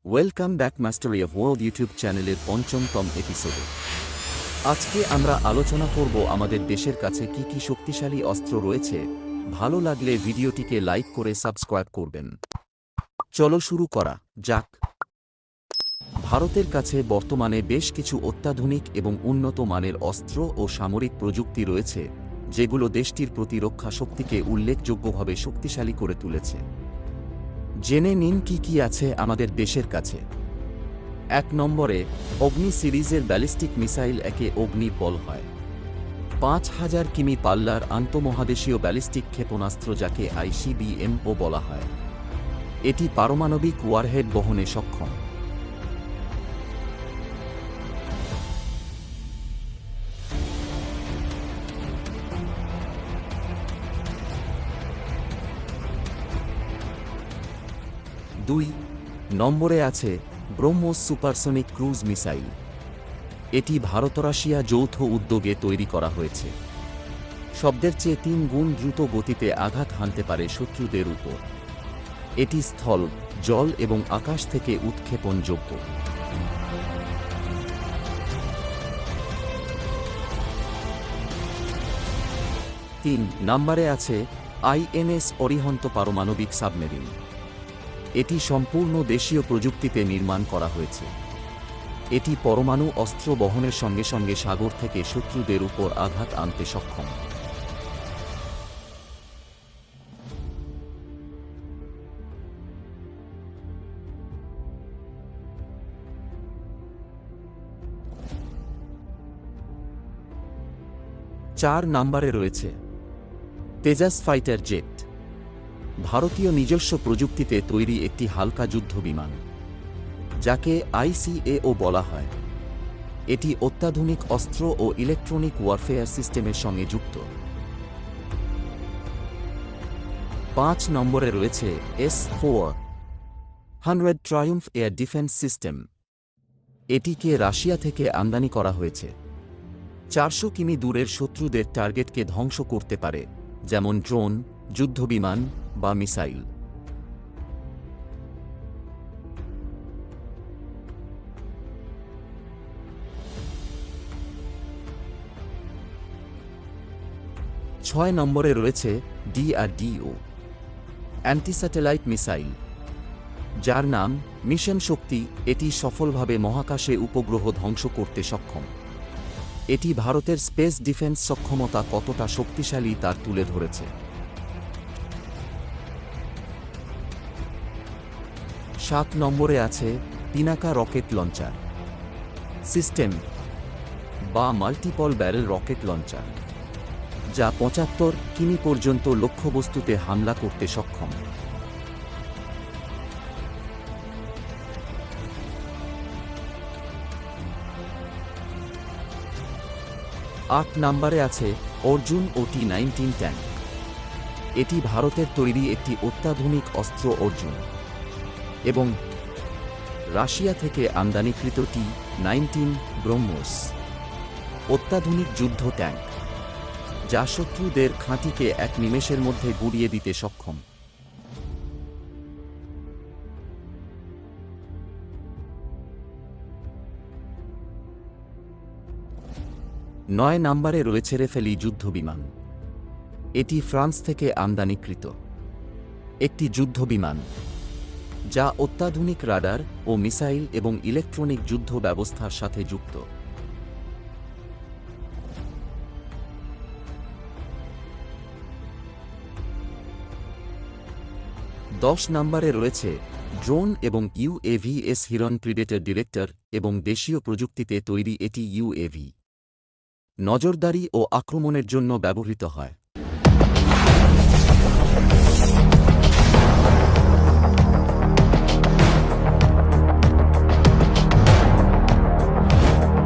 Welcome back Mastery of World YouTube চ্যানেলের পঞ্চমতম এপিসোডে। আজকে আমরা আলোচনা করব আমাদের দেশের কাছে কি কি শক্তিশালী অস্ত্র রয়েছে। ভালো লাগলে ভিডিওটিকে লাইক করে সাবস্ক্রাইব করবেন। চলো শুরু করা যাক। ভারতের কাছে বর্তমানে বেশ কিছু অত্যাধুনিক এবং উন্নত মানের অস্ত্র ও সামরিক প্রযুক্তি রয়েছে, যেগুলো দেশটির প্রতিরক্ষা শক্তিকে উল্লেখযোগ্যভাবে শক্তিশালী করে তুলেছে। জেনে নিন কি কি আছে আমাদের দেশের কাছে। ১ নম্বরে, অগ্নি সিরিজের ব্যালিস্টিক মিসাইল, একে অগ্নি বলা হয়। ৫,০০০ কিমি পাল্লার আন্তঃমহাদেশীয় ব্যালিস্টিক ক্ষেপণাস্ত্র, যাকে আইসিবিএমও বলা হয়। এটি পারমাণবিক ওয়ারহেড বহনে সক্ষম। দুই নম্বরে আছে ব্রহ্মোস সুপারসনিক ক্রুজ মিসাইল। এটি ভারত রাশিয়া যৌথ উদ্যোগে তৈরি করা হয়েছে। শব্দের চেয়ে ৩ গুণ দ্রুত গতিতে আঘাত হানতে পারে শত্রুদের উপর। এটি স্থল, জল এবং আকাশ থেকে উৎক্ষেপণযোগ্য। ৩ নম্বরে আছে আইএনএস অরিহন্ত পারমাণবিক সাবমেরিন। এটি সম্পূর্ণ দেশীয় প্রযুক্তিতে নির্মাণ করা হয়েছে। এটি পরমাণু অস্ত্র বহনের সঙ্গে সঙ্গে সাগর থেকে শত্রুদের উপর আঘাত আনতে সক্ষম। ৪ নম্বরে রয়েছে তেজাস ফাইটার জেট। ভারতীয় নিজস্ব প্রযুক্তিতে তৈরি একটি হালকা যুদ্ধ বিমান, যাকে আইসিএও বলা হয়। এটি অত্যাধুনিক অস্ত্র ও ইলেকট্রনিক ওয়ারফেয়ার সিস্টেমের সঙ্গে যুক্ত। ৫ নম্বরে রয়েছে S-400 Triumf air defence system. এটিকে রাশিয়া থেকে আমদানি করা হয়েছে। ৪০০ কিমি দূরের শত্রুদের টার্গেটকে ধ্বংস করতে পারে, যেমন ড্রোন, যুদ্ধবিমান বা মিসাইল। ৬ নম্বরে রয়েছে DRDO অ্যান্টি স্যাটেলাইট মিসাইল, যার নাম মিশন শক্তি। এটি সফলভাবে মহাকাশে উপগ্রহ ধ্বংস করতে সক্ষম। এটি ভারতের স্পেস ডিফেন্স সক্ষমতা কতটা শক্তিশালী তার তুলে ধরেছে। ৭ নম্বরে আছে পিনাকা রকেট লঞ্চার সিস্টেম বা মাল্টিপল ব্যারেল রকেট লঞ্চার, যা ৭৫ কিমি পর্যন্ত লক্ষ্যবস্তুতে হামলা করতে সক্ষম। ৮ নম্বরে আছে অর্জুন OT-19 ট্যাঙ্ক। এটি ভারতের তৈরি একটি অত্যাধুনিক অস্ত্র অর্জুন এবং রাশিয়া থেকে আমদানিকৃত T-19 ব্রহ্মোস অত্যাধুনিক যুদ্ধ ট্যাঙ্ক, যা শত্রুদের ঘাঁটিকে ১ নিমেষের মধ্যে গুড়িয়ে দিতে সক্ষম। ৯ নম্বরে রয়েছে রেফেলি যুদ্ধবিমান। এটি ফ্রান্স থেকে আমদানিকৃত একটি যুদ্ধবিমান, যা অত্যাধুনিক রাডার ও মিসাইল এবং ইলেকট্রনিক যুদ্ধ ব্যবস্থার সাথে যুক্ত। ১০ নম্বরে রয়েছে ড্রোন এবং UAVs হিরন প্রিডেটর ডিরেক্টর এবং দেশীয় প্রযুক্তিতে তৈরি। এটি UAV নজরদারি ও আক্রমণের জন্য ব্যবহৃত হয়।